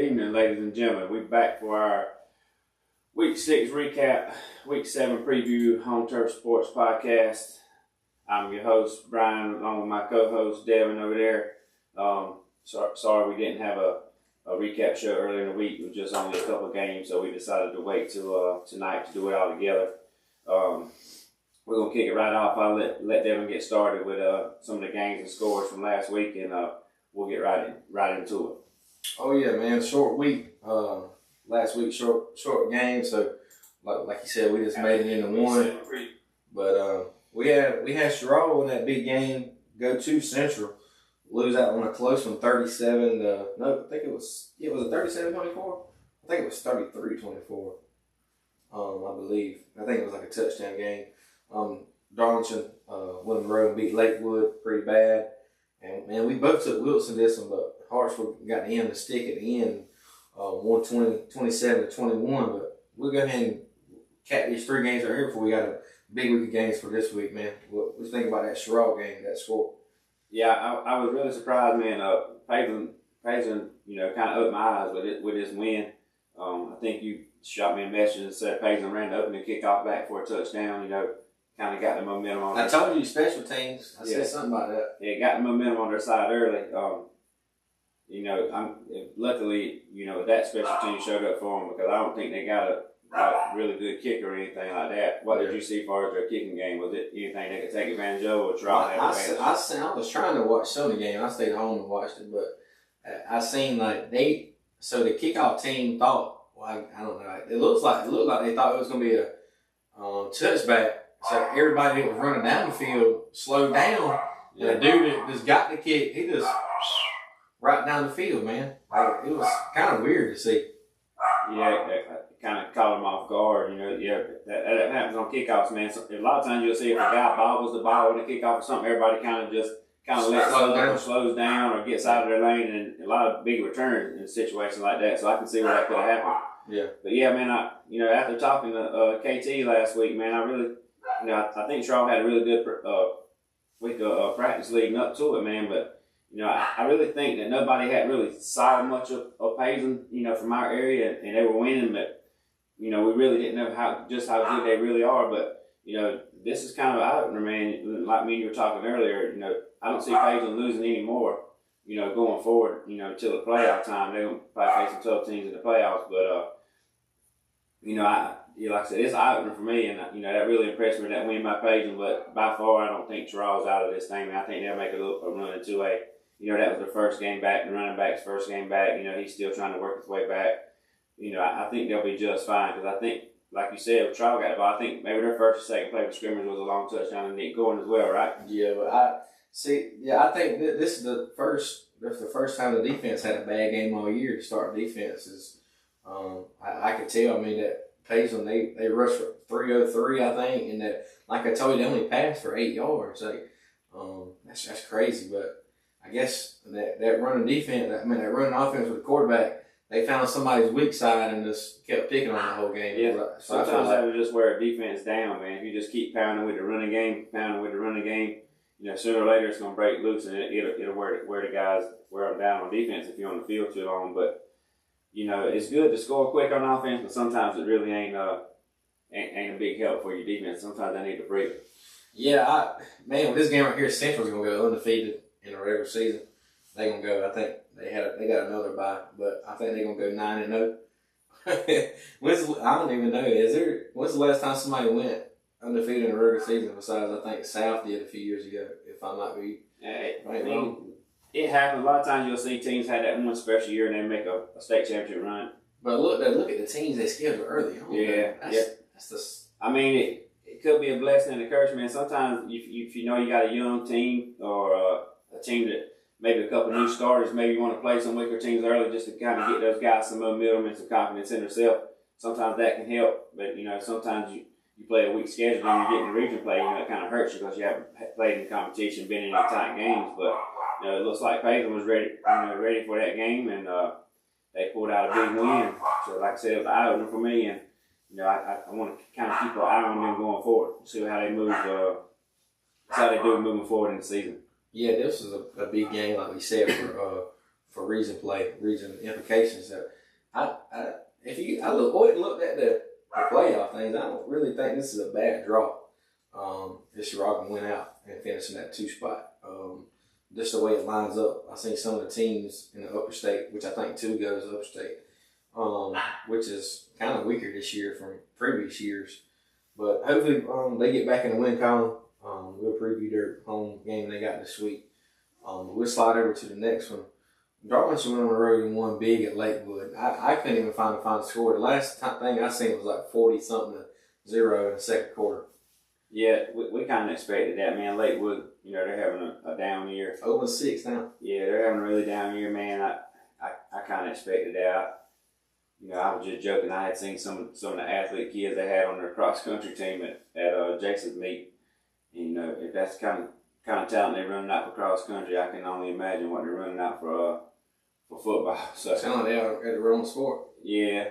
evening, ladies and gentlemen. We're back for our Week 6 recap, Week 7 preview, Home Turf Sports podcast. I'm your host, Brian, along with my co-host, Devin, over there. Sorry we didn't have a recap show earlier in the week. It was just only a couple of games, so we decided to wait till tonight to do it all together. We're going to kick it right off. I'll let Devin get started with some of the games and scores from last week, and we'll get right into it. Oh yeah, man! Short week. Last week, short game. So, like you said, we just made it into one. But we had Sherrall in that big game go to Central, lose that one a close one, 37. No, I think it was a 37-24. I think it was 33-24. I believe. I think it was like a touchdown game. Darlington went on the road and beat Lakewood pretty bad. And, man, we both took Wilson this one, but Hartsville got the end of the stick at the end, 27-21. But we'll go ahead and cap these 3 games right here before we got a big week of games for this week, man. What you think about that Sherrall game, that score? Yeah, I was really surprised, man. Payson, kind of opened my eyes with this win. I think you shot me a message and said Payson ran the opening kickoff back for a touchdown, kind of got the momentum on I told you special teams. I said something about that. Yeah, got the momentum on their side early. Luckily, that special team showed up for them because I don't think they got a really good kick or anything like that. What did you see as far as their kicking game? Was it anything they could take advantage of or try to have advantage? I was trying to watch some of the game. I stayed home and watched it, but I seen like the kickoff team thought, I don't know. It looked like they thought it was going to be a touchback. So everybody that was running down the field slowed down. And the dude that just got the kick, he just right down the field, man. It was kind of weird to see. Yeah, it kind of caught him off guard. That happens on kickoffs, man. So a lot of times you'll see if a guy bobbles the ball in a kickoff or something, everybody kind of lets go or slows down or gets out of their lane, and a lot of big returns in a situation like that. So I can see where that could have happened. Yeah. But yeah, man, after talking to KT last week, man, I really. I think Sherrall had a really good week of practice leading up to it, man. But, I really think that nobody had really saw much of Payson, from our area, and they were winning. But, we really didn't know how good they really are. But, this is kind of an eye-opener, man. Like me and you were talking earlier, I don't see Payson losing anymore, going forward, till the playoff time. They're going to probably face some tough teams in the playoffs. But, like I said, it's an eye-opener for me, and that really impressed me, that win by Payson. But by far, I don't think Sherrall's out of this thing. I think they'll make a run into that was their first game back, the running back's first game back. He's still trying to work his way back. I think they'll be just fine because I think, like you said, if Sherrall got the ball, I think maybe their first or second play for scrimmage was a long touchdown and Nick Gordon as well, right? Yeah, but I think this is the first time the defense had a bad game all year. Start defenses, I could tell. I mean that. Payson, they rushed for 303, I think, and that, like I told you, they only passed for 8 yards. That's crazy. But I guess that running defense, that running offense with the quarterback, they found somebody's weak side and just kept picking on the whole game. Yeah, sometimes that would just wear a defense down, man. If you just keep pounding with the running game, sooner or later it's going to break loose and it'll wear them down on defense if you're on the field too long. But it's good to score quick on offense, but sometimes it really ain't a big help for your defense. Sometimes they need to breathe. Yeah, with this game right here, Central's gonna go undefeated in the regular season. They're gonna go. I think they got another bye, but I think they're gonna go 9-0. I don't even know. When's the last time somebody went undefeated in the regular season? Besides, I think South did a few years ago. If I might be wrong. It happens. A lot of times you'll see teams had that one special year and they make a state championship run. But look at the teams they scheduled early on. It could be a blessing and a curse, man. Sometimes if you got a young team or a team that maybe a couple new starters, maybe you want to play some weaker teams early just to kind of get those guys some momentum and some confidence in themselves. Sometimes that can help, but sometimes you play a weak schedule and you get in the region play, it kind of hurts you because you haven't played in competition, been in any tight games, but. It looks like Payson was ready for that game, and they pulled out a big win. So, like I said, it was an eye-opener for me, and I want to kind of keep an eye on them going forward, see how they move, how they do moving forward in the season. Yeah, this was a big game, like we said, for region play, region implications. So I went and looked at the playoff things. I don't really think this is a bad draw. This Rock went out and finished in that 2 spot. Just the way it lines up. I seen some of the teams in the upper state, which I think 2 goes upper state, which is kind of weaker this year from previous years. But hopefully they get back in the win column. We'll preview their home game they got this week. We'll slide over to the next one. Darlington went on the road and won big at Lakewood. I couldn't even find the final score. The last thing I seen was like 40-something to 0 in the second quarter. Yeah, we kind of expected that, man. Lakewood, they're having a down year. 0-6 now. Yeah, they're having a really down year, man. I kind of expected that. I was just joking. I had seen some of the athlete kids they had on their cross country team at Jason's meet. If that's kind of talent they're running out for cross country, I can only imagine what they're running out for football. So sound like they are at the wrong sport. Yeah.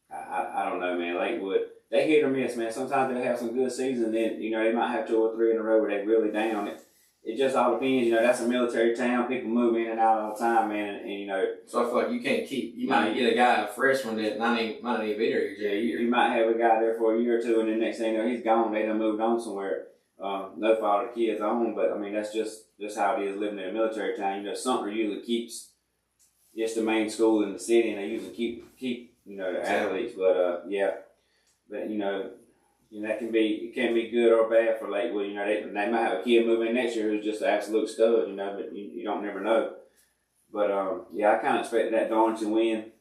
I don't know, man. Lakewood, they hit or miss, man. Sometimes they'll have some good seasons, then they might have 2 or 3 in a row where they're really down. It just all depends. That's a military town. People move in and out all the time, man. And so I feel like you can't keep. You might get a guy, a freshman that might not even be there. Yeah, you might have a guy there for a year or 2, and then next thing you know, he's gone. They done moved on somewhere. No fault of the kids own, but I mean that's just how it is living in a military town. Sumter usually keeps just the main school in the city, and they usually keep the athletes. But that can be good or bad for Lakewood. They might have a kid moving next year who's just an absolute stud. But you don't never know. But I kind of expected that Darlington win,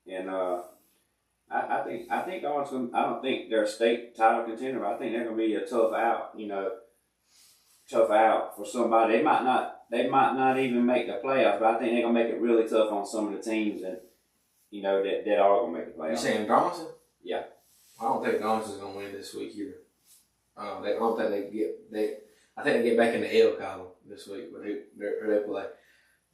and I think Darlington. I don't think they're a state title contender, but I think they're going to be a tough out. Tough out for somebody. They might not even make the playoffs, but I think they're going to make it really tough on some of the teams, and that are going to make the playoffs. You saying Darlington? Yeah. I don't think Darlington's going to win this week either. I don't think I think they get back in the L column this week, but who they play.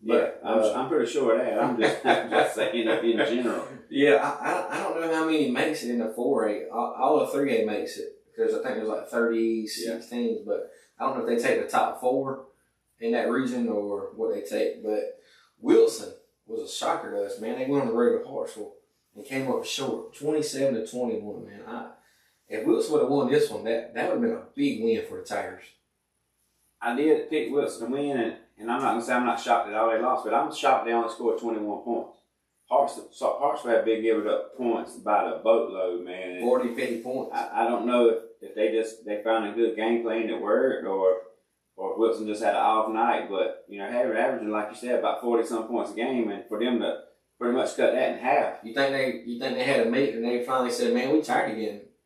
But I'm pretty sure of that. I'm just saying in general. Yeah, I don't know how many makes it in the 4A. All of 3A makes it because I think there's like 36 teams, but I don't know if they take the top 4 in that region or what they take. But Wilson was a shocker to us, man. They went on the road to Hartsville and came up short, 27-21, man. If Wilson would have won this one, that would have been a big win for the Tigers. I did pick Wilson to win, and I'm not going to say I'm not shocked that all they lost, but I'm shocked they only scored 21 points. Hartsville had been giving up points by the boatload, man. 40, 50 points. I don't know if they found a good game plan that worked, or if Wilson just had an off night, but averaging, like you said, about 40-some points a game, and for them to pretty much cut that in half. You think they had a meeting and they finally said, man, we tired of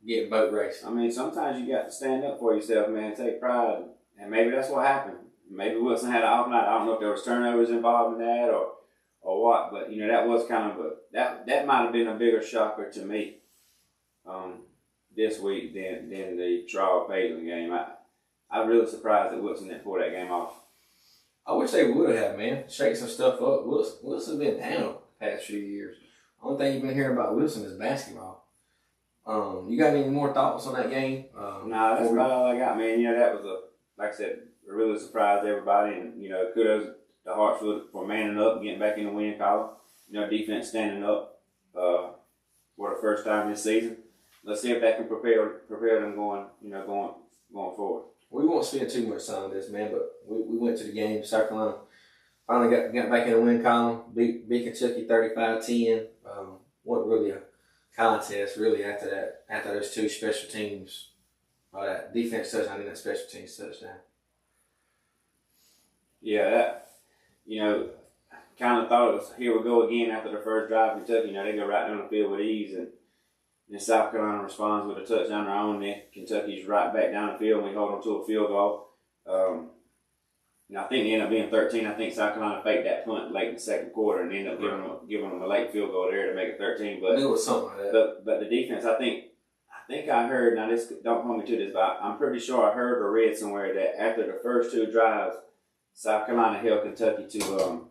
getting boat race. I mean, sometimes you got to stand up for yourself, man, take pride, and maybe that's what happened. Maybe Wilson had an off night. I don't know if there was turnovers involved in that or what, but that was kind of that might have been a bigger shocker to me this week than the Charles-Paisley game. I'm really surprised that Wilson didn't pull that game off. I wish they would have, man. Shake some stuff up. Wilson's been down the past few years. Only thing you've been hearing about Wilson is basketball. You got any more thoughts on that game? Nah, that's about all I got, man. That was like I said, really surprised everybody, and kudos to Hartsville for manning up and getting back in the win column. Defense standing up for the first time this season. Let's see if that can prepare them going forward. We won't spend too much time on this, man, but we went to the game. South Carolina finally got back in the win column, beat Kentucky 35-10. Wasn't really a contest, really, after those 2 special teams. That defense touchdown and that special teams touchdown. Yeah, that, kind of thought it was, here we go again after the first drive. Kentucky, they go right down the field with ease, and then South Carolina responds with a touchdown of their own. Then Kentucky's right back down the field, and we hold them to a field goal. I think they ended up being 13. I think South Carolina faked that punt late in the second quarter and ended up giving them a late field goal there to make it 13. But it was something like that. But the defense, I think I heard, now this, don't hold me to this, but I'm pretty sure I heard or read somewhere that after the first 2 drives, South Carolina held Kentucky to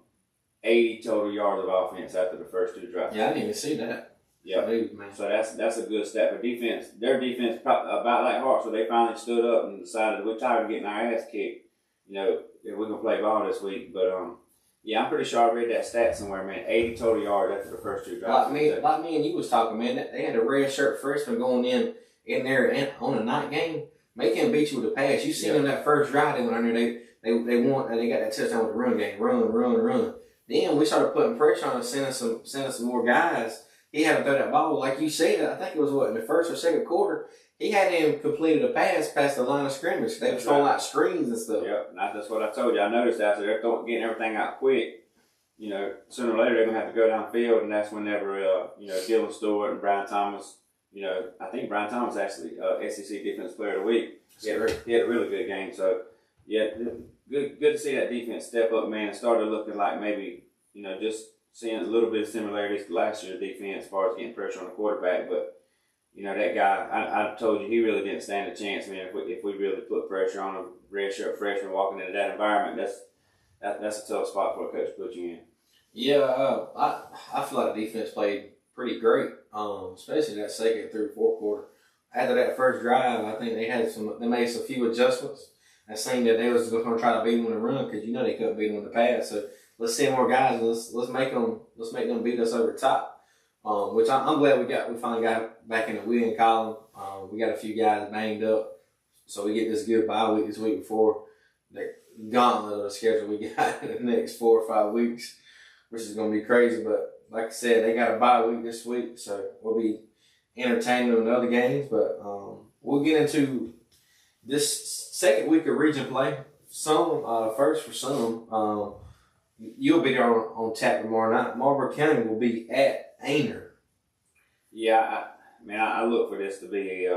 80 total yards of offense after the first 2 drives. Yeah, I didn't even see that. Yeah, so that's a good step for defense. Their defense, about like Hartsville, they finally stood up and decided we're tired of getting our ass kicked. If we're gonna play ball this week, but Yeah, I'm pretty sure I read that stat somewhere, man. 80 total yards after the first two drives. Like me and you was talking, man. They had a red shirt freshman going in there and on a night game. They can't beat you with a pass. You seen them that first drive they went under there. They won and they got that touchdown with the run game. Run. Then we started putting pressure on us, sending some more guys. He had to throw that ball. Like you said, I think it was in the first or second quarter, he hadn't completed a pass past the line of scrimmage. They were throwing out screens and stuff. Yep, that's what I told you. I noticed that. So they're getting everything out quick. Sooner or later they're going to have to go downfield, and that's whenever, Dylan Stewart and Brian Thomas, I think Brian Thomas actually SEC Defensive Player of the Week. He had a really good game. So, yeah, good to see that defense step up, man, and started looking like maybe, just seeing a little bit of similarities to last year's defense as far as getting pressure on the quarterback. But, that guy, I told you, he really didn't stand a chance, man. If we really put pressure on him, redshirt freshman walking into that environment, that's a tough spot for a coach to put you in. Yeah, I feel like the defense played pretty great, especially that second through fourth quarter. After that first drive, I think they made some few adjustments and saying that they was going to try to beat them in the run because they couldn't beat them in the pass. So let's send more guys. Let's make them beat us over the top. Which I'm glad we finally got back in the winning column. We got a few guys banged up, so we get this good bye week this week before the gauntlet of the schedule we got in the next 4 or 5 weeks, which is going to be crazy. But like I said, they got a bye week this week, so we'll be entertaining them in other games. But we'll get into this second week of region play. First for some, you'll be there on tap tomorrow night. Marlboro County will be at Aynor. Yeah, I look for this to be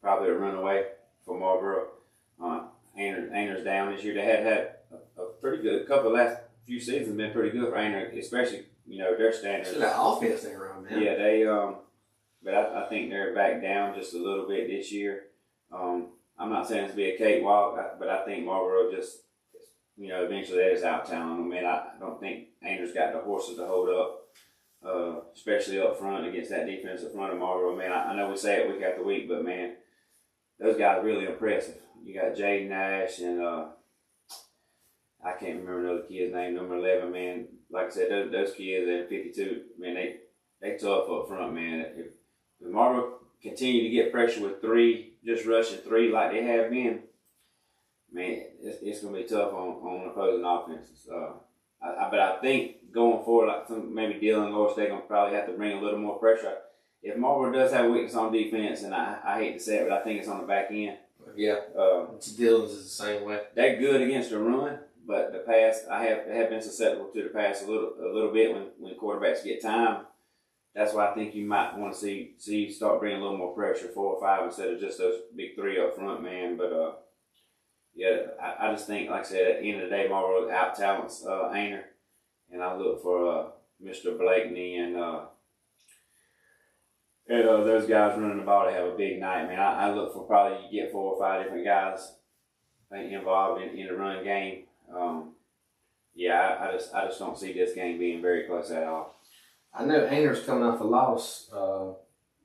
probably a runaway for Marlboro. Aynor's down this year. They had a pretty good couple of last few seasons. Been pretty good for Aynor, especially their standards. So that offense they run, man. Yeah, they but I think they're back down just a little bit this year. I'm not saying it's be a cakewalk, but I think Marlboro just eventually that is out town. I mean, I don't think Aynor's got the horses to hold up. Especially up front against that defense up front of Marlboro, man. I know we say it week after week, but man, those guys are really impressive. You got Jaden Nash and I can't remember another kid's name, number 11, man. Like I said, those kids at 52, man, they tough up front, man. If Marlboro continue to get pressure with three, just rushing three like they have been, man, it's gonna be tough on opposing offenses. But I think going forward, like maybe Dylan Lower State gonna probably have to bring a little more pressure. If Marlboro does have a weakness on defense, and I hate to say it, but I think it's on the back end. Yeah, Dylan's is the same way. They're good against the run, but the pass, they have been susceptible to the pass a little bit when quarterbacks get time. That's why I think you might want to see start bringing a little more pressure, 4 or 5 instead of just those big 3 up front, man. But yeah, I just think, like I said, at the end of the day, Marlboro out talents Aynor, and I look for Mr. Blakeney and those guys running the ball to have a big night, man. I look for probably you get 4 or 5 different guys involved in the run game. I just don't see this game being very close at all. I know Aynor's coming off a loss.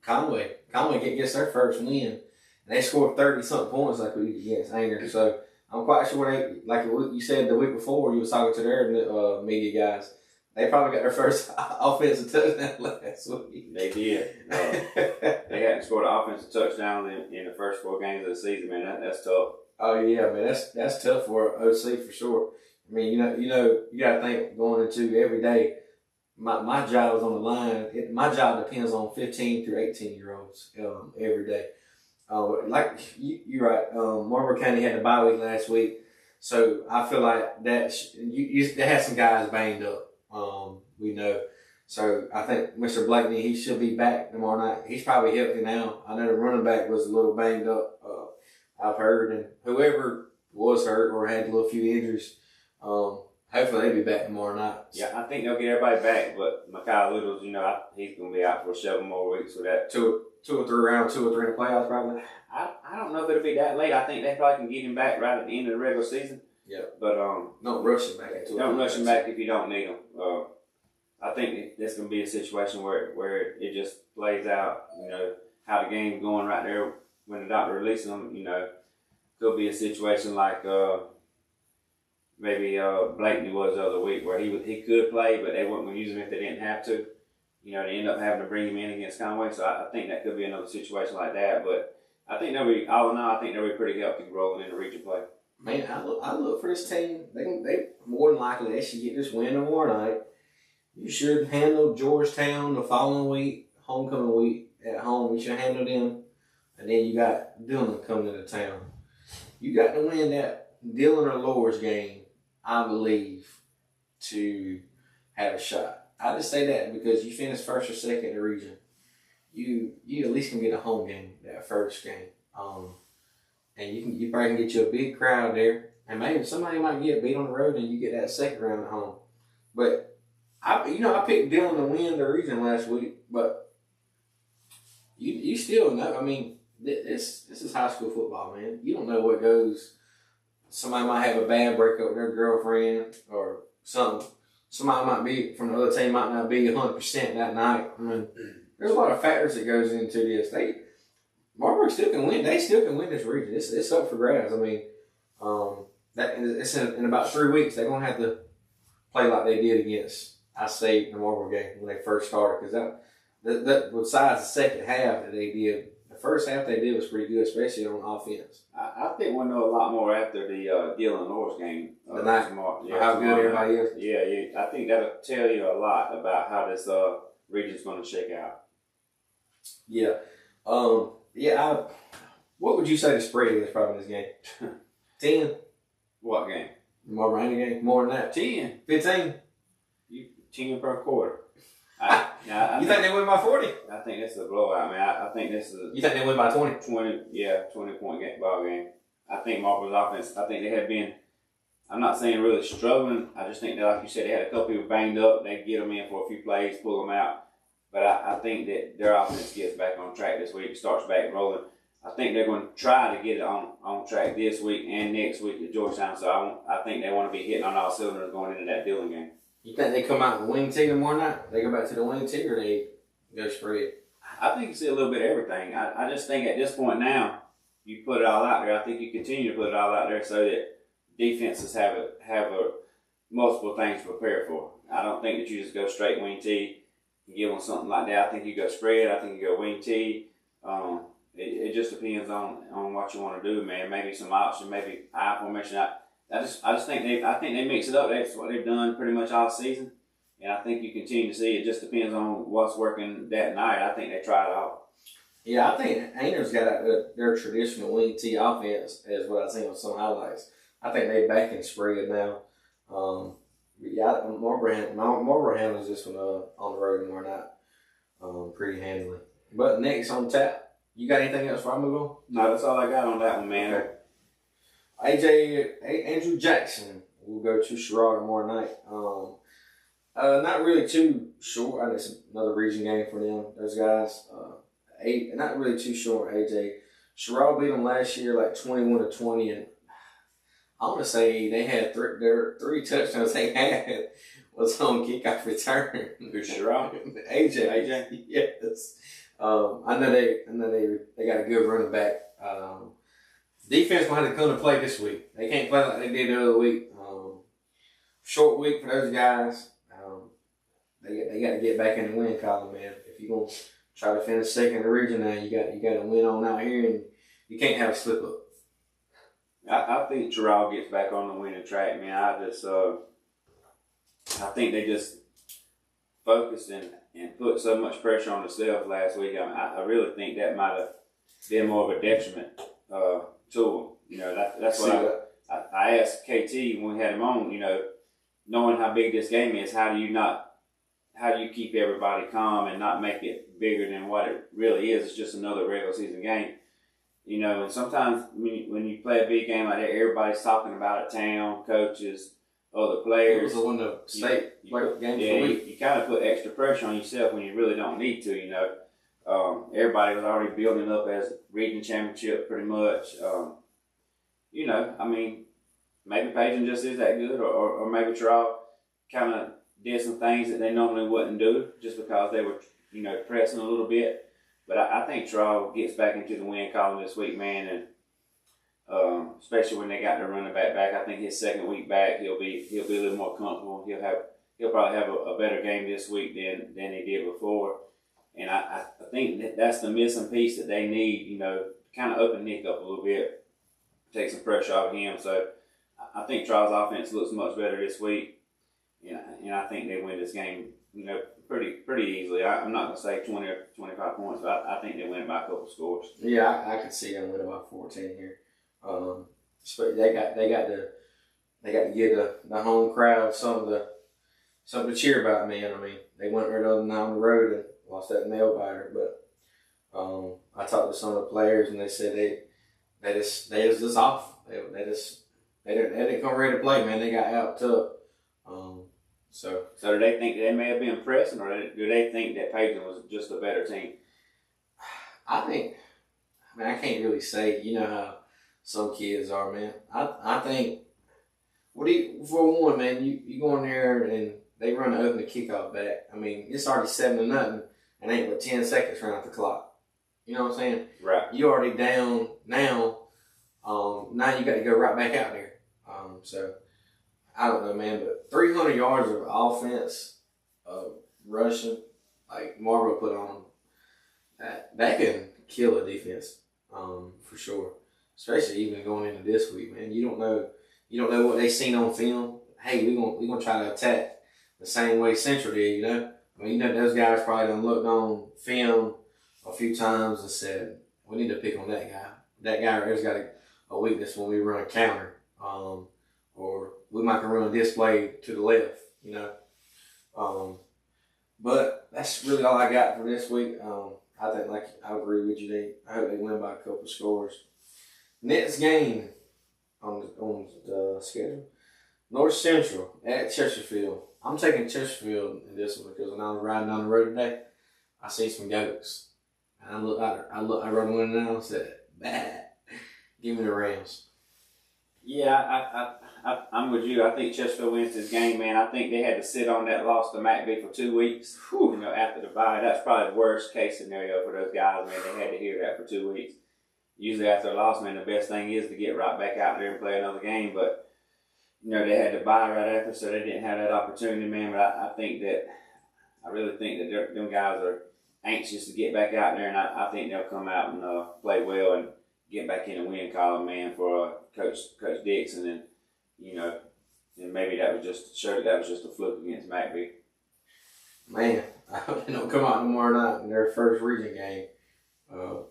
Conway gets their first win, and they scored 30-something points like we did against Aynor. So I'm quite sure like you said the week before, you was talking to their media guys. They probably got their first offensive touchdown last week. They did. They hadn't scored an offensive touchdown in the first 4 games of the season, man. That's tough. Oh yeah, man. That's tough for OC for sure. I mean, you got to think going into every day. My job is on the line. My job depends on 15 through 18-year-olds every day. Like you're right. Marlboro County had the bye week last week, so I feel like that they had some guys banged up. We know. So I think Mr. Blakeney, he should be back tomorrow night. He's probably healthy now. I know the running back was a little banged up. I've heard, and whoever was hurt or had a little few injuries, hopefully they'll be back tomorrow night. Yeah, I think they'll get everybody back, but Mekhi Littles, he's going to be out for 7 more weeks with that. 2 or 3 rounds, 2 or 3 in the playoffs probably. I don't know if it'll be that late. I think they probably can get him back right at the end of the regular season. Yeah. But don't rush him back. Don't rush him back if you don't need him. I think that's going to be a situation where it just plays out, how the game's going right there when the doctor releases them, could be a situation like maybe Blakeney was the other week, where he could play, but they weren't going to use him if they didn't have to. They end up having to bring him in against Conway, so I think that could be another situation like that. But I think all in all, I think they'll be pretty healthy rolling into region play. Man, I look for this team. They more than likely they should get this win tomorrow night. You should handle Georgetown the following week, homecoming week at home. You should handle them, and then you got Dillon coming into town. You got to win that Dillon or Loras game, I believe, to have a shot. I just say that because you finish first or second in the region, you at least can get a home game that first game, and you probably can get you a big crowd there, and maybe somebody might get beat on the road and you get that second round at home. But I picked Dillon to win the region last week, but you still know. I mean, this is high school football, man. You don't know what goes. Somebody might have a bad breakup with their girlfriend or something. Somebody might be from the other team might not be 100% that night. I mean, there's a lot of factors that goes into this. Marburg still can win. They still can win this region. It's up for grabs. I mean, it's in about 3 weeks. They're gonna have to play like they did against I-State in the Marburg game when they first started. Because that besides the second half that they did, the first half they did was pretty good, especially on offense. I think we'll know a lot more after the Dillon Loras game. The night, how good everybody is. Yeah. I think that'll tell you a lot about how this region's going to shake out. Yeah. What would you say the spread is probably in this game? 10? What game? The Marburg game? More than that? 10. 15? 10 per quarter. You think they win by 40? I think this is a blowout, man. I think this is You think they win by 20? 20-point ball game. I think Marburg's offense, I think they have been, I'm not saying really struggling. I just think that, like you said, they had a couple people banged up. They get them in for a few plays, pull them out. But I think that their offense gets back on track this week, starts back rolling. I think they're going to try to get it on track this week and next week at Georgetown. So I think they want to be hitting on all cylinders going into that Dillon game. You think they come out and wing T tomorrow night? They go back to the wing T or they go spread? I think you see a little bit of everything. I just think at this point now, you put it all out there. I think you continue to put it all out there so that defenses have multiple things to prepare for. I don't think that you just go straight wing T and give them something like that. I think you go spread. I think you go wing T. It just depends on what you want to do, man. Maybe some option, maybe I formation. I just think they mix it up. That's what they've done pretty much all season, and I think you continue to see it. Just depends on what's working that night. I think they try it all. Yeah, I think Ainer's got their traditional wing T offense, as what I've seen on some highlights. I think they back in spread now. Marlboro handles this one on the road tomorrow night pretty handily. But next on tap, you got anything else for I move on? No, that's all I got on that one, man. Okay. Andrew Jackson will go to Sherrod tomorrow night. Not really too short. I think it's another region game for them. Those guys. Not really too short. AJ Sherrod beat them last year like 21-20, and I want to say they had their 3 touchdowns they had was on kickoff return. Who's Sherrod? AJ. Yes. I know they got a good running back. Defense might have come to play this week. They can't play like they did the other week. Short week for those guys. They got to get back in the win column, man. If you're gonna try to finish second in the region now, you got to win on out here, and you can't have a slip up. I think Terrell gets back on the winning track, man. I think they just focused and put so much pressure on themselves last week. I really think that might have been more of a detriment to them. That's what I asked KT when we had him on. Knowing how big this game is, how do you keep everybody calm and not make it bigger than what it really is? It's just another regular season game. And sometimes when you play a big game like that, everybody's talking about it, town, coaches, other players. It was one of the state games of the week. You kind of put extra pressure on yourself when you really don't need to, Everybody was already building up as region championship pretty much. Maybe Pageant just is that good, or maybe Terrell kind of did some things that they normally wouldn't do just because they were, pressing a little bit. But I think Terrell gets back into the win column this week, man, and especially when they got their running back. I think his second week back, he'll be a little more comfortable. He'll probably have a better game this week than he did before. And I think that's the missing piece that they need. You know, kind of open Nick up a little bit, take some pressure off of him. So I think Trial's offense looks much better this week. And I think they win this game, you know, pretty easily. I'm not going to say 20 or 25 points, but I think they win it by a couple of scores. Yeah, I can see them winning by 14 here. They got to give the home crowd something to cheer about, man. I mean, they went right on the road and lost that nail biter, but I talked to some of the players and they said they just off. They didn't come ready to play, man. They got out tough. So do they think they may have been pressing, or do they think that Pageant was just a better team? I can't really say. You know how some kids are, man. I think, for one, man, you go in there and they run the open kickoff back. I mean, it's already 7-0 and ain't but 10 seconds run off the clock. You know what I'm saying? Right. You already down now. Now you got to go right back out there. So I don't know, man, but 300 yards of offense, rushing, like Marvel put on, that can kill a defense, for sure. Especially even going into this week, man. You don't know what they seen on film. Hey, we gonna try to attack the same way Central did, you know. I mean, you know, those guys probably done looked on film a few times and said, we need to pick on that guy. That guy right there's got a weakness when we run a counter. Or we might can run a display to the left, you know. But that's really all I got for this week. I think, like, I agree with you. I hope they win by a couple of scores. Next game on the schedule, North Central at Chesterfield. I'm taking Chesterfield in this one because when I was riding down the road today, I see some goats. And I run one down and said, "Bah, give me the Rams." Yeah, I'm with you. I think Chesterfield wins this game, man. I think they had to sit on that loss to McBee for 2 weeks. Whew, you know, after the bye, that's probably the worst case scenario for those guys, man. They had to hear that for 2 weeks. Usually after a loss, man, the best thing is to get right back out there and play another game. But, you know, they had to bye right after, so they didn't have that opportunity, man. But I really think that them guys are anxious to get back out there, and I think they'll come out and play well and get back in the win column, man, for Coach Dixon, and you know, and maybe that was just a fluke against McBee. Man, I hope they don't come out tomorrow night in their first region game.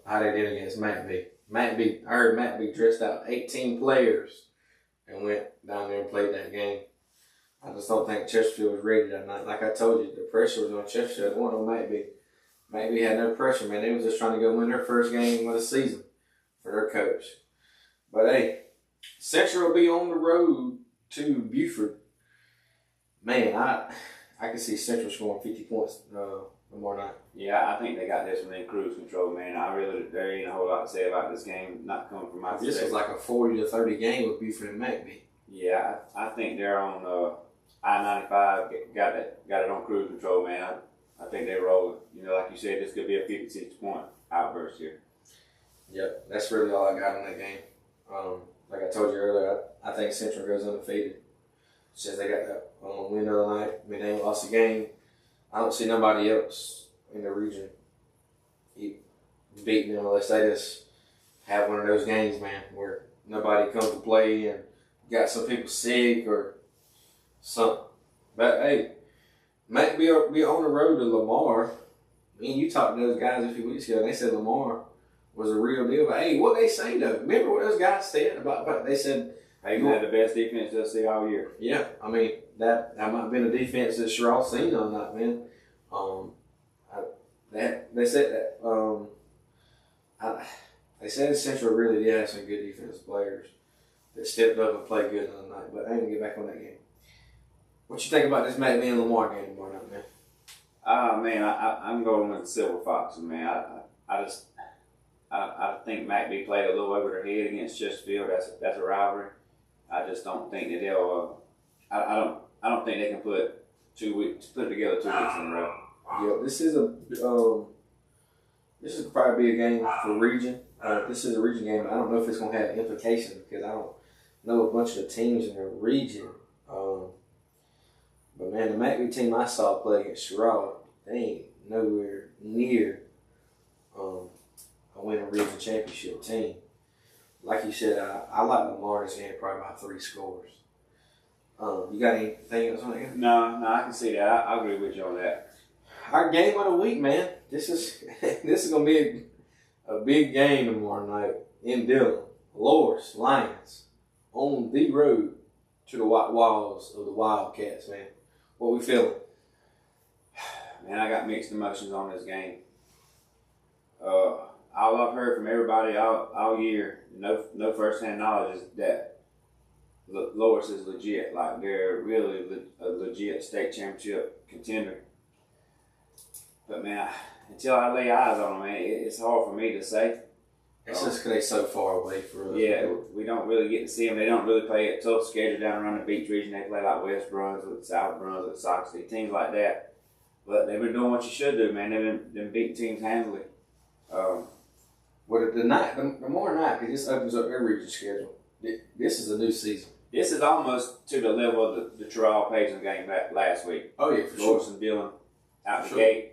How they did against McBee. I heard McBee dressed out 18 players and went down there and played that game. I just don't think Chesterfield was ready that night. Like I told you, the pressure was on Chesterfield. It wasn't on McBee. McBee had no pressure, man. They was just trying to go win their first game of the season for their coach. But hey, Central will be on the road to Buford. Man, I can see Central scoring 50 points tomorrow night. Yeah, I think they got this one in cruise control, man. There ain't a whole lot to say about this game, not coming from my perspective. This was like a 40 to 30 game with Buford and McBee. Yeah, I think they're on I-95, got it on cruise control, man. I think they're rolling. You know, like you said, this could be a 56-point outburst here. Yep, that's really all I got on that game. Like I told you earlier, I think Central goes undefeated. Since they got that win the other night, I mean, they ain't lost a game. I don't see nobody else in the region beating them unless they just have one of those games, man, where nobody comes to play and got some people sick or something. But hey, might be on the road to Lamar. Me and you talked to those guys a few weeks ago, and they said Lamar was a real deal. But hey, what they say though? Remember what those guys said about they said, "Hey, you had the best defense they'll see all year." Yeah, I mean that might have been a defense that Sherrall seen on that, man. They said that. They said Central really did have some good defensive players that stepped up and played good on the night. But I ain't gonna get back on that game. What you think about this McBee and Lamar game tomorrow night, man? Man, I'm going with the Silver Foxes, man. I think McBee played a little over their head against Chesterfield. That's a rivalry. I just don't think that they'll. I don't think they can put it together 2 weeks in a row. Yeah, this is probably be a game for region. This is a region game. I don't know if it's going to have implications because I don't know a bunch of the teams in the region. But man, the McVie team I saw play against Sherrod, they ain't nowhere near a winning region championship team. Like you said, I like Lamar this game probably by 3 scores. You got anything else on that? No, I can see that. I agree with you on that. Our game of the week, man. This is gonna be a big game tomorrow night in Dillon. Loras Lions on the road to the white walls of the Wildcats, man. What we feeling? Man, I got mixed emotions on this game. All I've heard from everybody all year, no first-hand knowledge, is that Loras is legit. Like, they're really a legit state championship contender. But, man, until I lay eyes on them, man, it's hard for me to say. It's just because they're so far away from us. Yeah, we don't really get to see them. They don't really play a tough schedule down around the Beach region. They play like West Brunswick, South Brunswick, Sox City, teams like that. But they've been doing what you should do, man. They've been beating teams handily. Well, the more night, because this opens up their region schedule. This is a new season. This is almost to the level of the Terrell Payson game last week. Oh, yeah, for sure. Loras and Dillon out the gate.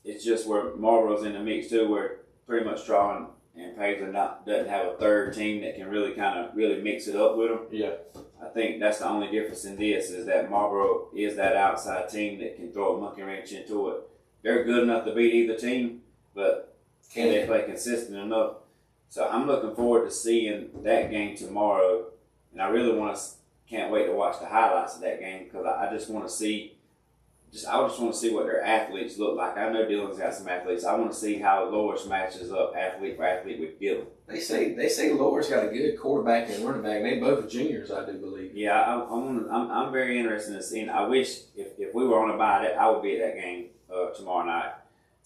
It's just where Marlboro's in the mix, too, where pretty much Terrell and Payson doesn't have a third team that can really mix it up with them. Yeah. I think that's the only difference in this is that Marlboro is that outside team that can throw a monkey wrench into it. They're good enough to beat either team, but can they play consistent enough? So I'm looking forward to seeing that game tomorrow, and I really can't wait to watch the highlights of that game because I just want to see. I just want to see what their athletes look like. I know Dillon's got some athletes. I want to see how Loras matches up athlete for athlete with Dillon. They say Loras got a good quarterback and running back. They both are juniors, I do believe. Yeah, I'm very interested in seeing. I wish if we were on a bye, that I would be at that game tomorrow night.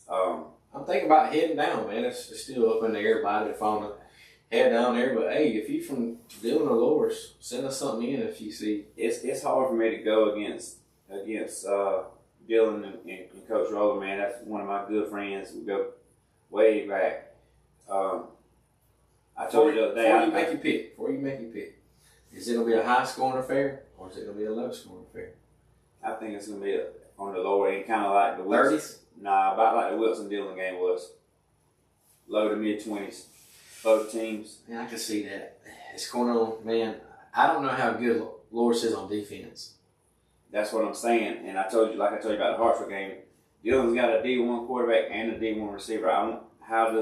I'm thinking about heading down, man. It's still up in the air. Everybody if I want to head down there, but hey, if you from Dillon or Loras, send us something in if you see. It's hard for me to go against Dillon and Coach Roller, man. That's one of my good friends. We go way back. I told you the other day. Before you make your pick, is it going to be a high scoring affair or is it going to be a low scoring affair? I think it's going to be on the lower end, kind of like the 30s? Nah, about like the Wilson Dillon game was. Low to mid 20s, both teams. Yeah, I can see that. It's going on, man. I don't know how good Loras is on defense. That's what I'm saying, and I told you about the Hartford game. Dillon's got a D1 quarterback and a D1 receiver. How do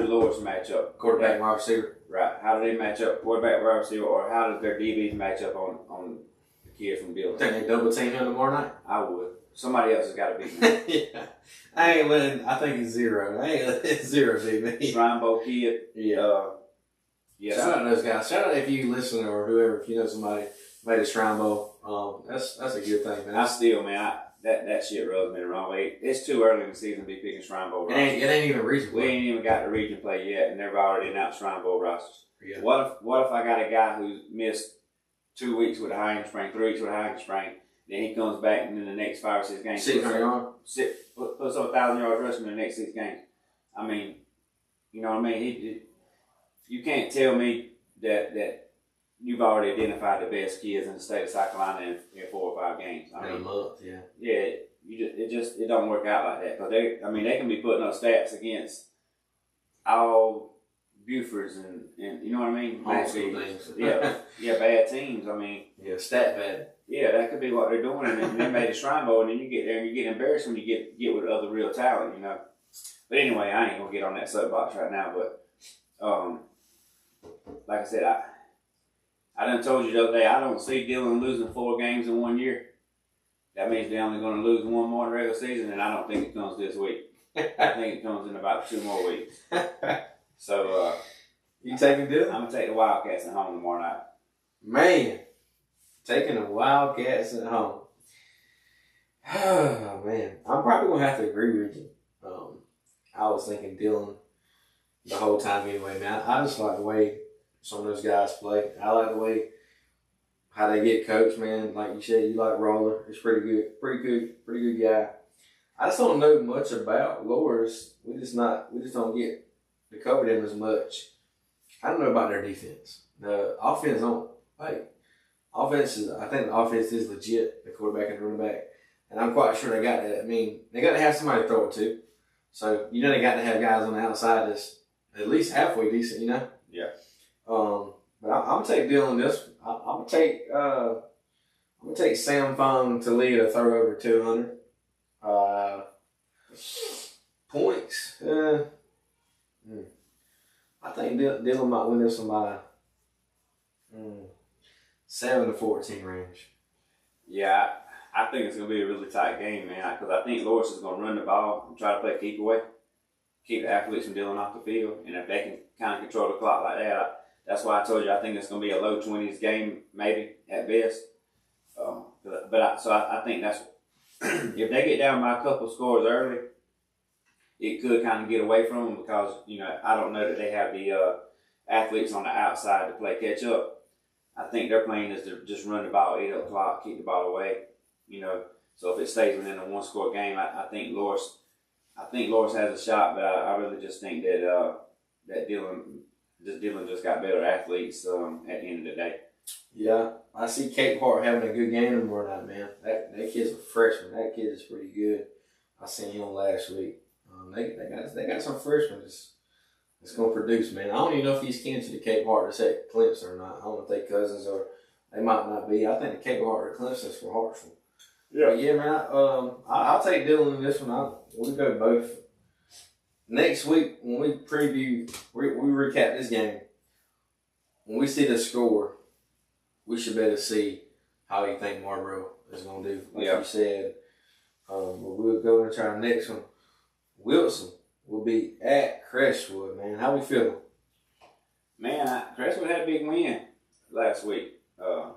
Loras match up? Quarterback, wide receiver. Right. How do they match up? Quarterback, wide receiver, or how does their DBs match up on the kid from Dillon? Think they double team him tomorrow night? I would. Somebody else has got to beat me. Yeah. I ain't letting. I think it's 0. I ain't letting it's 0 beat me. Shrine Bowl kid. Yeah. Yeah. Shout out to those guys. Shout out if you listen or whoever, if you know somebody made a Shrine Bowl. That's a good thing, man. That shit rubs me the wrong way. It's too early in the season to be picking Shrine Bowl rosters. It ain't even region play. We ain't even got the region play yet, and they've already announced Shrine Bowl rosters. Yeah. What if I got a guy who missed 2 weeks with a high ankle sprain, 3 weeks with a high ankle sprain, then he comes back and in the next 5 or 6 games 600 yards? Puts up 1,000 yards rushing in the next 6 games. I mean, you know what I mean? You can't tell me that you've already identified the best kids in the state of South Carolina in 4 or 5 games. In a month, yeah. Yeah, it don't work out like that. Because they can be putting up stats against all Bufords and you know what I mean? All things. Yeah, bad teams. I mean, yeah, stat bad. Yeah, that could be what they're doing, and then they made a Shrine Bowl, and then you get there and you get embarrassed when you get with other real talent, you know. But anyway, I ain't gonna get on that soapbox right now. But like I said, I done told you the other day, I don't see Dillon losing 4 games in 1 year. That means they're only going to lose 1 more in the regular season, and I don't think it comes this week. I think it comes in about 2 more weeks. So, you taking Dillon? I'm going to take the Wildcats at home tomorrow night. Man, taking the Wildcats at home. Oh, man. I'm probably going to have to agree with you. I was thinking Dillon the whole time anyway, man. I just like the way some of those guys play. I like the way how they get coached, man. Like you said, you like Roller. He's pretty good guy. I just don't know much about Loras. We just don't get to cover them as much. I don't know about their defense. The offense don't like offense is. I think the offense is legit. The quarterback and running back, and I'm quite sure they got that. I mean, they got to have somebody to throw it to. So they got to have guys on the outside that's at least halfway decent. Yeah. But I'm gonna take Dylan this. I'm gonna take Sam Fong to lead a throw over 200. Points. I think Dylan might win this one by 7-14 range. Yeah, I think it's going to be a really tight game, man, because I think Loris is going to run the ball and try to play keep away, keep the athletes from dealing off the field. And if they can kind of control the clock like that, that's why I told you I think it's going to be a low 20s game, maybe, at best. I think that's if they get down by a couple scores early, it could kind of get away from them because, I don't know that they have the athletes on the outside to play catch up. I think their plan is to just run the ball 8 o'clock, keep the ball away, So if it stays within a one-score game, I think Loris has a shot, but I really just think that Dylan just got better athletes at the end of the day. Yeah, I see Cape Hart having a good game tomorrow night, man. That kid's a freshman. That kid is pretty good. I seen him last week. They got some freshmen that's going to produce, man. I don't even know if he's kin to the Cape Hart that's at Clemson or not. I don't know if they cousins or they might not be. I think the Cape Hart at Clemson's from Hartsville. Yeah. But yeah, man. I'll take Dylan in this one. We'll go both. Next week when we preview, we recap this game. When we see the score, we should be able to see how you think Marlboro is going to do. Like you said. We'll go into our next one. Wilson will be at Crestwood, man. How we feeling? Man, Crestwood had a big win last week. I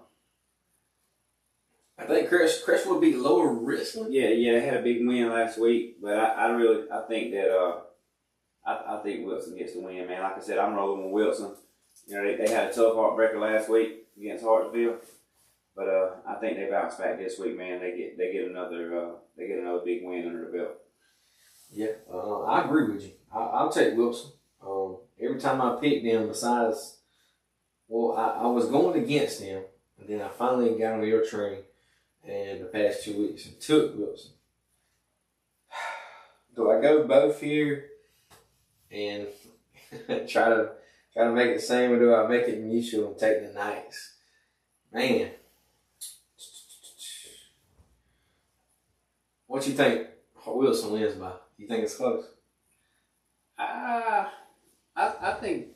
think Crestwood beat Lower Richland. Yeah, they had a big win last week, but I think that I think Wilson gets the win, man. Like I said, I'm rolling with Wilson. They had a tough heartbreaker last week against Hartsville, but I think they bounce back this week, man. They get another big win under the belt. Yeah, I agree with you. I'll take Wilson. Every time I pick them, besides, I was going against them, and then I finally got on your train, and the past 2 weeks and took Wilson. Do I go both here and try to make it the same, or do I make it mutual and take the Knights? Man, what you think Wilson wins by? You think it's close? I think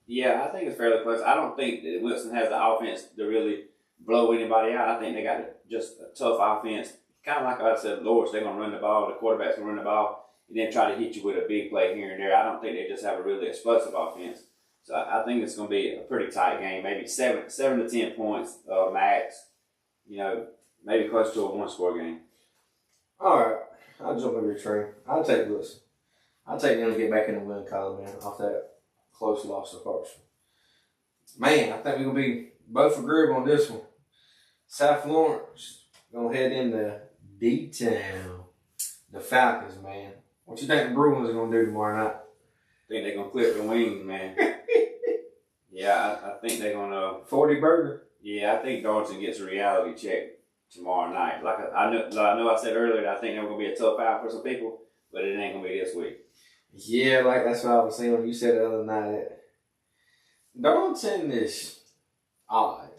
it's fairly close. I don't think that Wilson has the offense to really blow anybody out. I think they got just a tough offense. Kind of like I said, Loris, they're going to run the ball. The quarterback's going to run the ball and then try to hit you with a big play here and there. I don't think they just have a really explosive offense. So I think it's going to be a pretty tight game, maybe 7 to 10 points max. Maybe close to a one-score game. All right. I'll jump on your train. I'll take Wilson. I'll take them to get back in the win column, man, off that close loss to Hartsville. Man, I think we're going to be both agreeable on this one. South Florence going to head into D-Town. The Falcons, man. What you think the Bruins are going to do tomorrow night? I think they're going to clip the wings, man. Yeah, I think they're going to... 40 burger? Yeah, I think Darlington gets a reality check tomorrow night. Like I know I said earlier that I think they're going to be a tough out for some people, but it ain't going to be this week. Yeah, like that's what I was saying when you said the other night. Darlington is odd.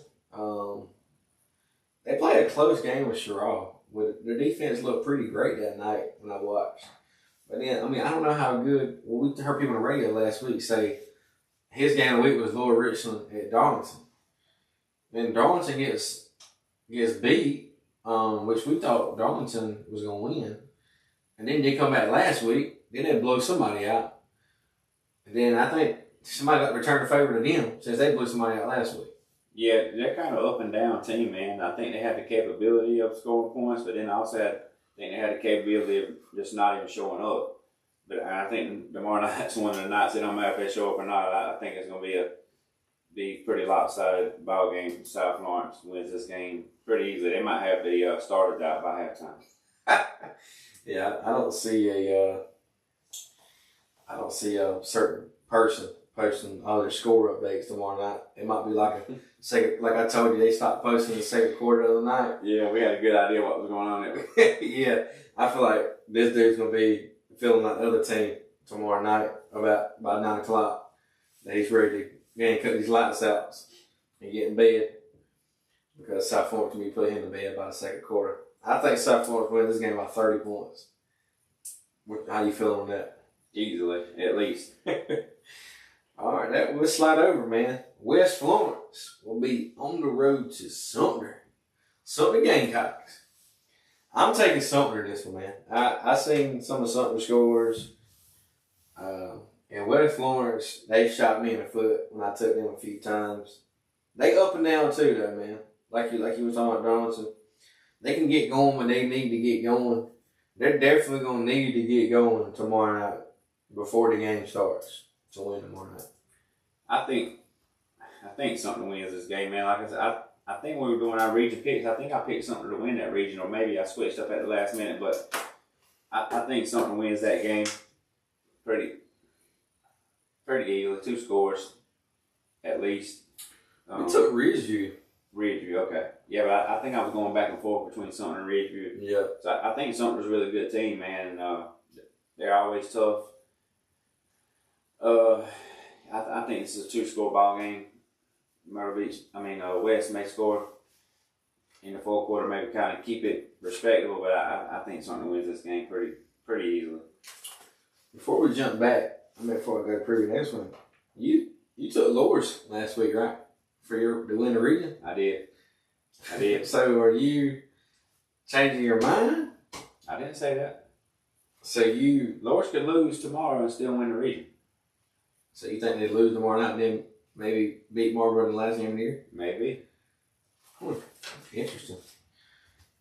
They played a close game with Sherrall. Their defense looked pretty great that night when I watched. But then, I don't know how good. Well, we heard people on the radio last week say his game of the week was Lower Richland at Darlington. Then Darlington gets beat, which we thought Darlington was going to win. And then they come back last week. Then they blow somebody out. And then I think somebody got returned the favor to them since they blew somebody out last week. Yeah, they're kind of up and down team, man. I think they have the capability of scoring points, but then I also think they had the capability of just not even showing up. But I think tomorrow night's one of the nights. It don't matter if they show up or not. I think it's going to be pretty lopsided ball game. South Florence wins this game pretty easily. They might have the starters out by halftime. Yeah, I don't see a certain person posting all their score updates tomorrow night. It might be like a second, like I told you, they stopped posting the second quarter of the night. Yeah, we had a good idea what was going on there. Yeah, I feel like this dude's gonna be feeling like the other team tomorrow night about by 9 o'clock. That he's ready to cut these lights out and get in bed because South Florence can be put in the bed by the second quarter. I think South Florence wins this game by 30 points. How you feeling on that? Easily, at least. All right, we'll slide over, man. West Florence will be on the road to Sumter. Sumter Gamecocks. I'm taking Sumter this one, man. I seen some of Sumter scores. And West Florence, they shot me in the foot when I took them a few times. They up and down too, though, man. Like you was talking about Donaldson. They can get going when they need to get going. They're definitely going to need to get going tomorrow night before the game starts to win tomorrow night. I think something wins this game, man. Like I said, I think when we were doing our region picks, I think I picked something to win that region, or maybe I switched up at the last minute, but I think something wins that game pretty easily. 2 scores, at least. We took Ridgeview. Ridgeview, okay. Yeah, but I think I was going back and forth between Sumter and Ridgeview. Yeah. So I think Sumter's a really good team, man, and they're always tough. I think this is a 2-score ball game. West may score in the fourth quarter, maybe kind of keep it respectable, but I think Sumter wins this game pretty easily. Before we jump back, before I go to preview next one, you took Loras last week, right? To win the region? I did. So are you changing your mind? I didn't say that. So Loras could lose tomorrow and still win the region. So you think they'd lose tomorrow night and then maybe beat Marlboro in the last game of the year? Maybe. Interesting.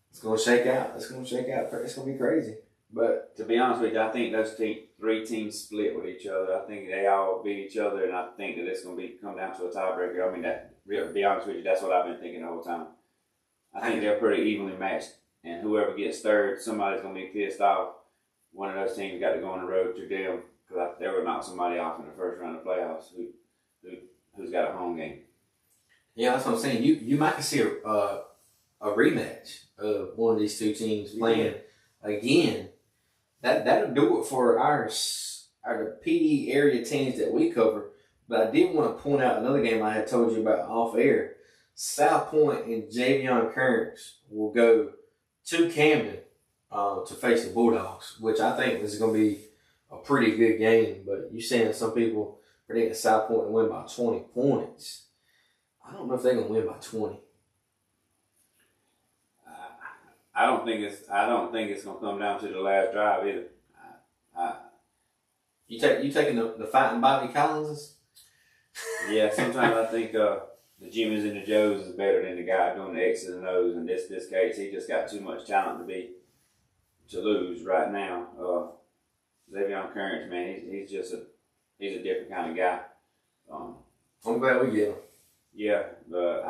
It's going to shake out. It's going to be crazy. But to be honest with you, I think those 3 teams split with each other. I think they all beat each other, and I think that it's going to come down to a tiebreaker. To be honest with you, that's what I've been thinking the whole time. I think they're pretty evenly matched, and whoever gets third, somebody's going to be pissed off. One of those teams got to go on the road to them because they would knock somebody off in the first round of playoffs who's got a home game. Yeah, that's what I'm saying. You might see a rematch of one of these 2 teams playing again. That'll do it for our PD area teams that we cover. But I did want to point out another game I had told you about off air. South Point and Javion Currents will go to Camden to face the Bulldogs, which I think is going to be a pretty good game. But you're saying some people predict South Point to win by 20 points. I don't know if they're going to win by 20. I don't think it's going to come down to the last drive either. You taking the fighting Bobby Collins? Yeah, sometimes I think the Jimmys and the Joes is better than the guy doing the X's and O's. In this case, he just got too much talent to lose right now. Javion Currents, man, he's a different kind of guy. I'm glad we get him. Yeah, but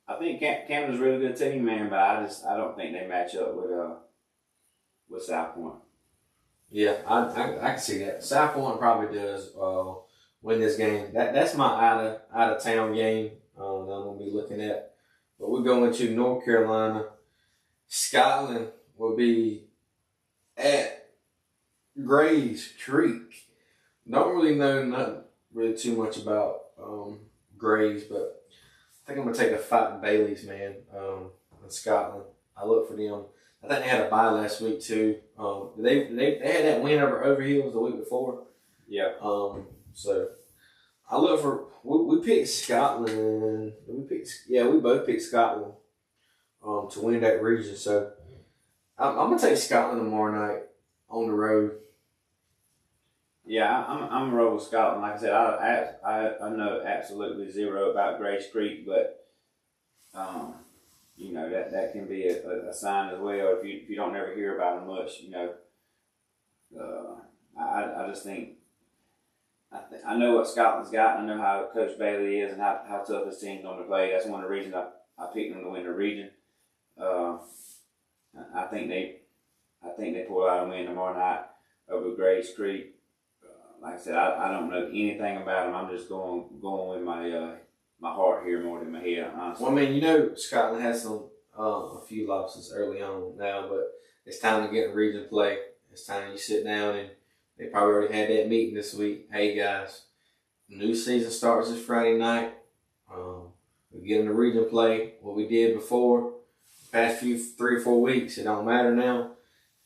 I think Camden's a really good team, man, but I don't think they match up with South Point. Yeah, I can see that. South Point probably does win this game. That's my out of town game that I'm gonna be looking at. But we're going to North Carolina. Scotland will be at Grays Creek. Don't really know nothing really too much about Grays, but I think I'm gonna take the Fighting Baileys, man, in Scotland. I look for them. I think they had a bye last week too. They had that win over Overhills the week before. Yeah. So I look for we picked Scotland. We both picked Scotland to win that region. So I'm gonna take Scotland tomorrow night on the road. Yeah, I'm gonna roll with Scotland. Like I said, I know absolutely zero about Grace Creek, but that can be a sign as well if you don't ever hear about them much. I just think I know what Scotland's got. I know how Coach Bailey is and how tough his team's going to play. That's one of the reasons I picked them to win the region. I think they pull out a win tomorrow night over Grace Creek. like I said, I don't know anything about them. I'm just going with my heart here more than my head, honestly. Well, I mean, Scotland has some a few losses early on now, but it's time to get in region play. It's time you sit down and they probably already had that meeting this week. Hey guys, new season starts this Friday night. We get into region play. What we did before, the past 3 or 4 weeks, it don't matter now.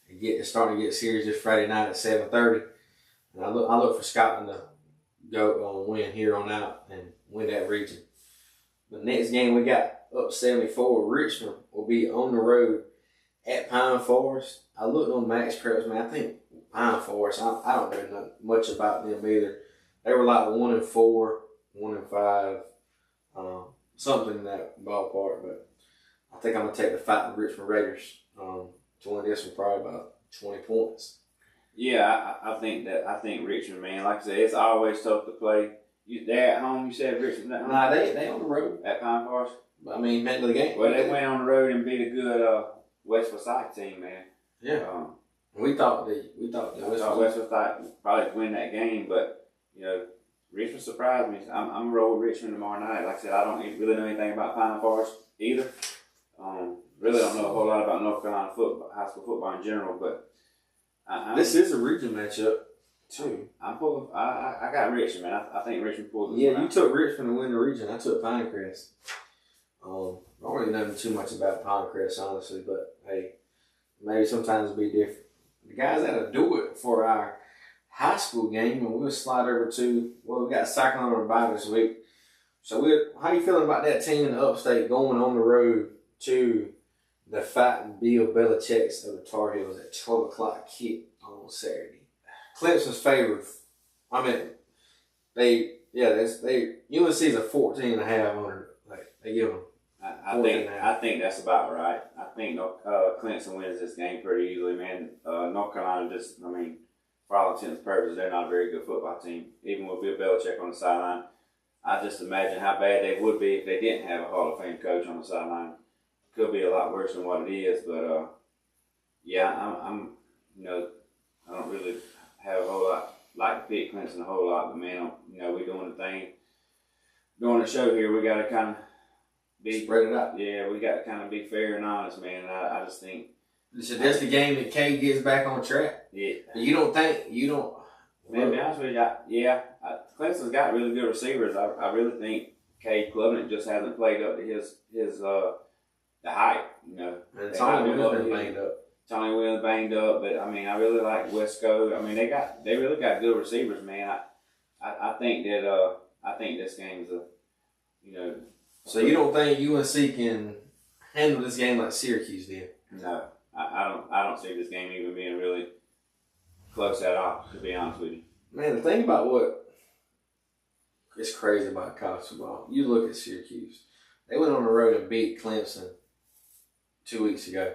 It's starting to get serious this Friday night at 7:30. And I look for Scotland to go win here on out and win that region. The next game we got up 74. Richmond will be on the road at Pine Forest. I looked on Max Preps, man. I think Pine Forest, I don't know much about them either. They were like 1-4, 1-5, something in that ballpark. But I think I'm going to take the Fighting Richmond Raiders to win this one probably about 20 points. Yeah, I think Richmond, man, like I said, it's always tough to play. They're at home, you said Richmond at home? Nah, they on the road. At Pine Forest? I mean, back to the game. Well, they went on the road and beat a good West Forsyth team, man. Yeah. We thought West Forsyth probably win that game, but, Richmond surprised me. I'm going to roll with Richmond tomorrow night. Like I said, I don't really know anything about Pine Forest either. Really don't know a whole lot about North Carolina high school football in general, but this is a region matchup too. I got Richmond, man. I think Richmond pulled this Yeah, one you out. took Richmond to win the region. I took Pinecrest. I don't really know too much about Pinecrest, honestly, but hey, maybe sometimes it'll be different. The guys that'll do it for our high school game, and we'll slide over to, we got Cyclone on the bye this week. So how you feeling about that team in the upstate going on the road to the Fighting Bill Belichick's of the Tar Heels at 12 o'clock kick on Saturday? Clemson's favored. I mean, UNC's a 14.5 on they give them. I think that's about right. I think Clemson wins this game pretty easily, man. North Carolina for all intents and purposes, they're not a very good football team. Even with Bill Belichick on the sideline, I just imagine how bad they would be if they didn't have a Hall of Fame coach on the sideline. Could be a lot worse than what it is, but I'm I don't really have a whole lot like to pick Clemson a whole lot, but man, we're doing the thing, doing the show here. We got to kind of be spread it out. Yeah, we got to kind of be fair and honest, man. And I just think that's the game that K gets back on track. Yeah, Man, to be honest with you, Clemson's got really good receivers. I really think Cade Klubnik just hasn't played up to his the hype, And Tony Williams been banged up. Tony Williams banged up, but I really like Wesco. They really got good receivers, man. I think that I think this game's So you don't think UNC can handle this game like Syracuse did? No, I don't see this game even being really close at all, to be honest with you. Man, the thing about what is crazy about college football, you look at Syracuse. They went on the road and beat Clemson 2 weeks ago.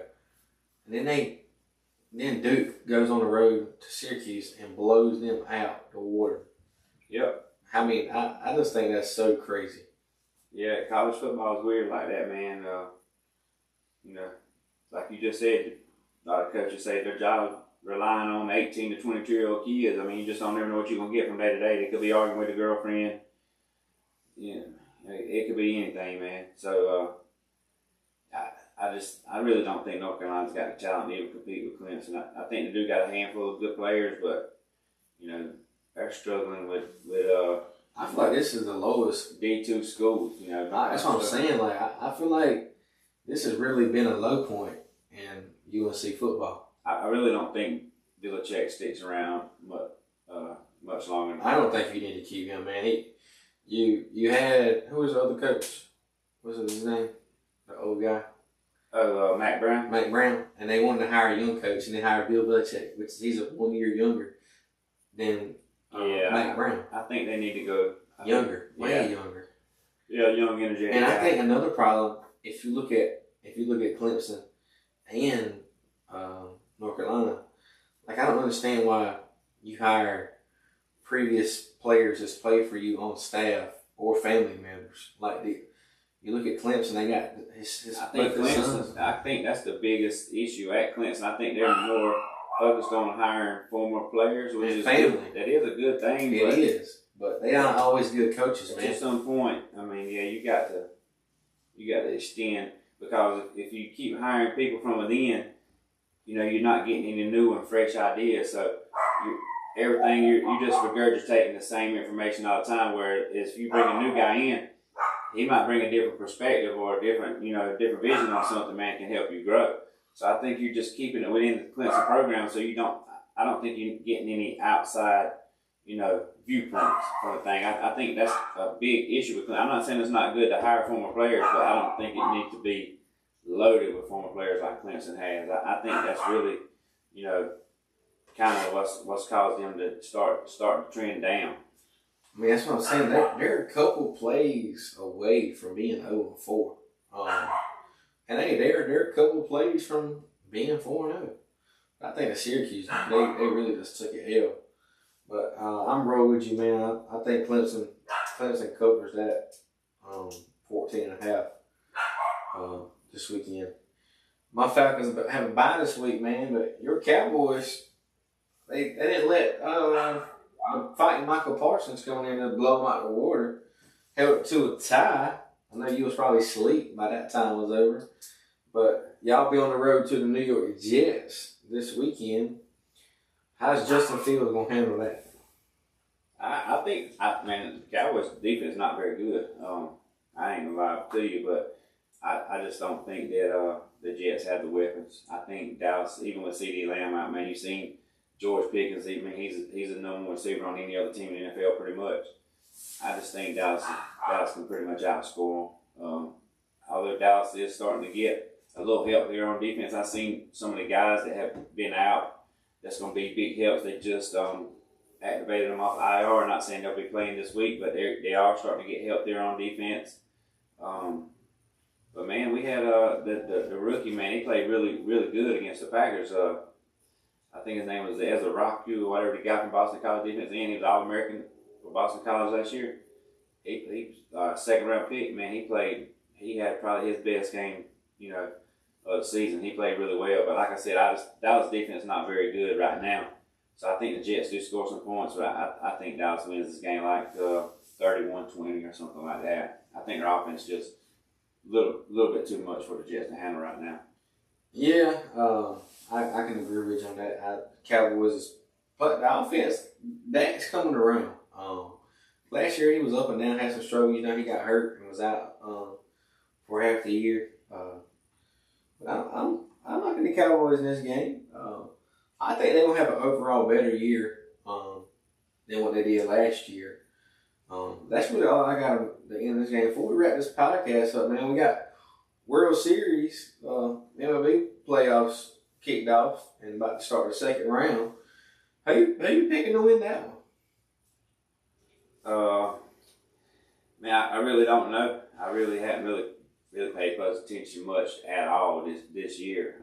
And then Duke goes on the road to Syracuse and blows them out the water. Yep. I just think that's so crazy. Yeah, college football is weird like that, man. Like you just said, a lot of coaches say their job relying on 18 to 22-year-old kids. You just don't never know what you're going to get from day to day. They could be arguing with a girlfriend. It could be anything, man. So, I really don't think North Carolina's got the talent to even compete with Clemson. I think they do got a handful of good players, but, they're struggling with I feel like this is the lowest D2 schools, That's what I'm saying. I feel like this has really been a low point in UNC football. I really don't think Belichick sticks around much longer. I don't think you need to keep him, man. You had, who was the other coach? What was his name? The old guy? Mac Brown. Mac Brown. And they wanted to hire a young coach, and they hired Bill Belichick, which he's 1 year younger than Mac Brown. I think they need to go way younger. Yeah, young, energetic. And I think another problem, if you look at Clemson and North Carolina, I don't understand why you hire previous players that's played for you on staff or family members. You look at Clemson, they got his I think that's the biggest issue at Clemson. I think they're more focused on hiring former players, which is family. good. That is a good thing. It is, but they aren't always good coaches, man. At some point, I mean, yeah, you got to extend, because if you keep hiring people from within, you're not getting any new and fresh ideas. So you're just regurgitating the same information all the time. Where if you bring a new guy in, he might bring a different perspective or a different vision on something, man, can help you grow. So I think you're just keeping it within the Clemson program, so I don't think you're getting any outside, viewpoints from the thing. I think that's a big issue with Clemson. I'm not saying it's not good to hire former players, but I don't think it needs to be loaded with former players like Clemson has. I think that's really, kind of what's caused them to start to trend down. I mean, that's what I'm saying. They're a couple plays away from being 0-4. And hey, they're a couple plays from being 4-0. I think the Syracuse, they really just took a L. But I'm roll with you, man. I think Clemson covers that 14.5 this weekend. My Falcons have a bye this week, man. But your Cowboys, they didn't let the fighting Michael Parsons coming in and blow them out of the water. Held it to a tie. I know you was probably asleep by that time was over. But y'all be on the road to the New York Jets this weekend. How's Justin Fields going to handle that? I think, the Cowboys' defense is not very good. I ain't going to lie to you, but I just don't think that the Jets have the weapons. I think Dallas, even with CeeDee Lamb out, man, you've seen George Pickens, he's a number one receiver on any other team in the NFL pretty much. I just think Dallas can pretty much outscore them. Although Dallas is starting to get a little help there on defense. I've seen some of the guys that have been out that's going to be big helps. They just activated them off IR. Not saying they'll be playing this week, but they are starting to get help there on defense. But man, we had the rookie, man. He played really, really good against the Packers. I think his name was Ezra Rockview or whatever, the guy from Boston College defense, and he was All-American for Boston College last year. He second round pick, man. He had probably his best game, of the season. He played really well, but like I said, Dallas defense is not very good right now. So I think the Jets do score some points, but I think Dallas wins this game like 31-20 or something like that. I think their offense is just a little bit too much for the Jets to handle right now. Yeah, I can agree with you on that. Cowboys, but the offense, Dak's coming around. Last year he was up and down, had some struggles. He got hurt and was out for half the year. But I'm liking the Cowboys in this game. I think they're gonna have an overall better year than what they did last year. That's really all I got at the end of this game. Before we wrap this podcast up, man, we got World Series, MLB playoffs kicked off and about to start the second round. How you picking to win that one? Man, I really don't know. I really haven't really paid close attention much at all this year.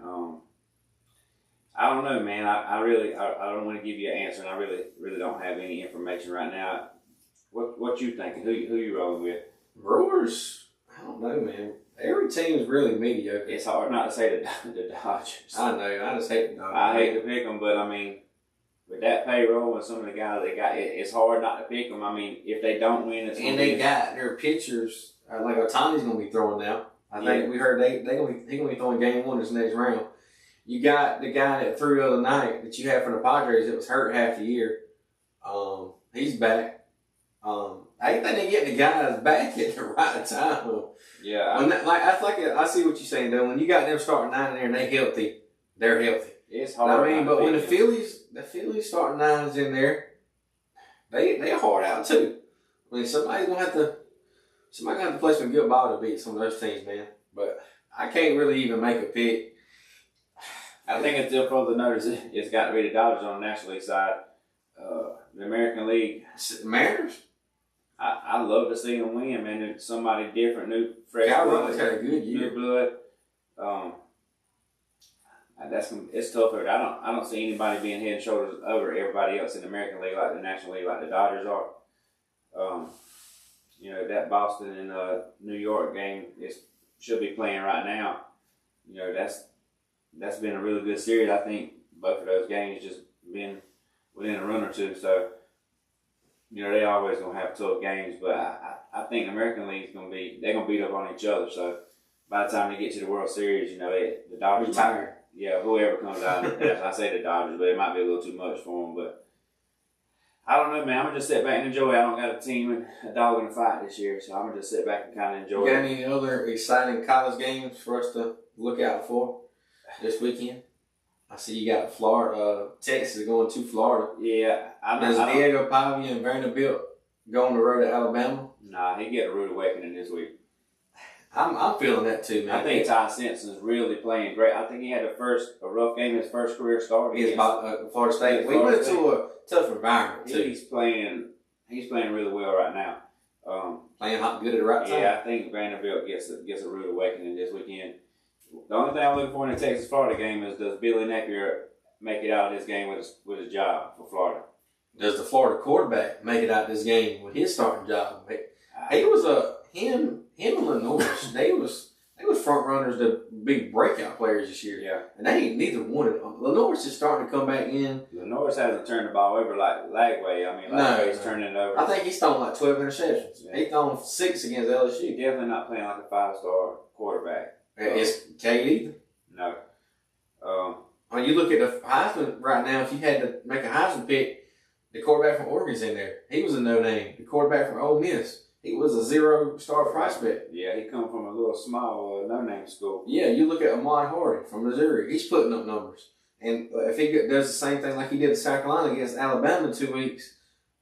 I don't know, man. I don't want to give you an answer, and I really don't have any information right now. What you thinking? Who you rolling with? Brewers? I don't know, man. Every team is really mediocre. It's hard not to say the Dodgers. I know. I just hate the Dodgers. I hate to pick them, but I mean, with that payroll and some of the guys they got, it's hard not to pick them. I mean, if they don't win, it's and they got their pitchers. Like Otani's gonna be throwing now. I think we heard he gonna be throwing game one this next round. You got the guy that threw the other night that you had from the Padres that was hurt half the year. He's back. I think they get the guys back at the right time. Yeah, I see what you're saying though. When you got them starting 9 in there and they're healthy. It's hard. But when the Phillies starting 9s in there, they hard out too. I mean, somebody's gonna have to play some good ball to beat some of those teams, man. But I can't really even make a pick. I think it's still further notice it's got to be the Dodgers on the National League side. The American League. Mariners? I love to see them win, man. It's somebody different, new, fresh blood. Had a good year. New blood. It's tougher. I don't see anybody being head and shoulders over everybody else in the American League like the National League, like the Dodgers are. That Boston and New York game should be playing right now. That's been a really good series. I think both of those games just been within a run or two. So, you know, they always gonna have tough games, but I think the American League's they're gonna beat up on each other. So by the time they get to the World Series, you know, the Dodgers Retire. Yeah, whoever comes out. I say the Dodgers, but it might be a little too much for them. But I don't know, man. I'm gonna just sit back and enjoy it. I don't got a team and a dog in the fight this year, so I'm gonna just sit back and kind of enjoy You got it. any other exciting college games for us to look out for this weekend? I see you got Florida, Texas going to Florida. Yeah, Does Diego Pavia and Vanderbilt go on the road to Alabama? Nah, he get a rude awakening this week. I'm feeling that too, man. I think Ty Simpson's really playing great. I think he had a rough game in his first career start. He's about Florida State. We went into a tough environment too. He's playing really well right now. Playing good at the right time. Yeah, I think Vanderbilt gets a rude awakening this weekend. The only thing I'm looking for in the Texas-Florida game is, does Billy Napier make it out of this game with his job for Florida? Does the Florida quarterback make it out this game with his starting job? He was him and Lenoir. they was front runners to be breakout players this year. Yeah, and they ain't neither one of them. Lenoir's just starting to come back in. Lenoir hasn't turned the ball over like Lagway. I mean, Lagway's turning it over. I think he's thrown like 12 interceptions. Yeah. He's thrown 6 against LSU. He's definitely not playing like a 5-star quarterback. It's Cade either. No. When you look at the Heisman right now, if you had to make a Heisman pick, the quarterback from Oregon's in there. He was a no-name. The quarterback from Ole Miss, he was a 0-star prospect. Yeah, he come from a little small no-name school. Yeah, you look at Amon Hardy from Missouri. He's putting up numbers. And if he does the same thing like he did in South Carolina against Alabama in 2 weeks,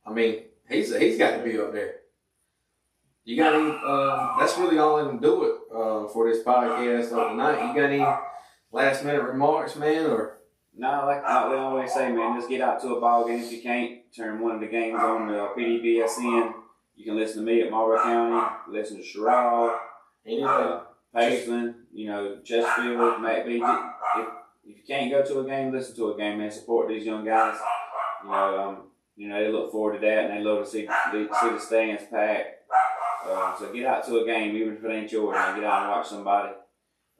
I mean, he's got to be up there. You got any? That's really all I can do it for this podcast tonight. You got any last-minute remarks, man, or? No, like we always say, man, just get out to a ball game if you can't. Turn one of the games on the PDBSN. You can listen to me at Marlboro County, listen to Sherrod, Pageland, you know, Chesterfield, maybe. If you can't go to a game, listen to a game, man. Support these young guys. You know, they look forward to that, and they love to see the stands packed. So get out to a game, even if it ain't yours, man. Get out and watch somebody.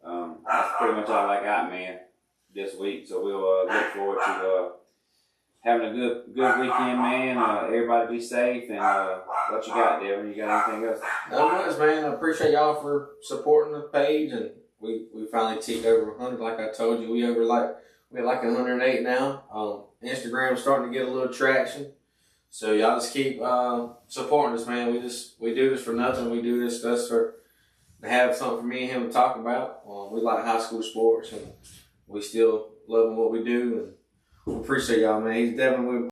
That's pretty much all I got, man, this week. So we'll look forward to having a good weekend, man. Everybody be safe, and what you got, Devin? You got anything else? Not much, man. I appreciate y'all for supporting the page, and we finally ticked over 100. Like I told you, we're like 108 now. Instagram's starting to get a little traction. So y'all just keep supporting us, man. We do this for nothing. We do this just to have something for me and him to talk about. We like high school sports, and we still love what we do, and we appreciate y'all, man. He's definitely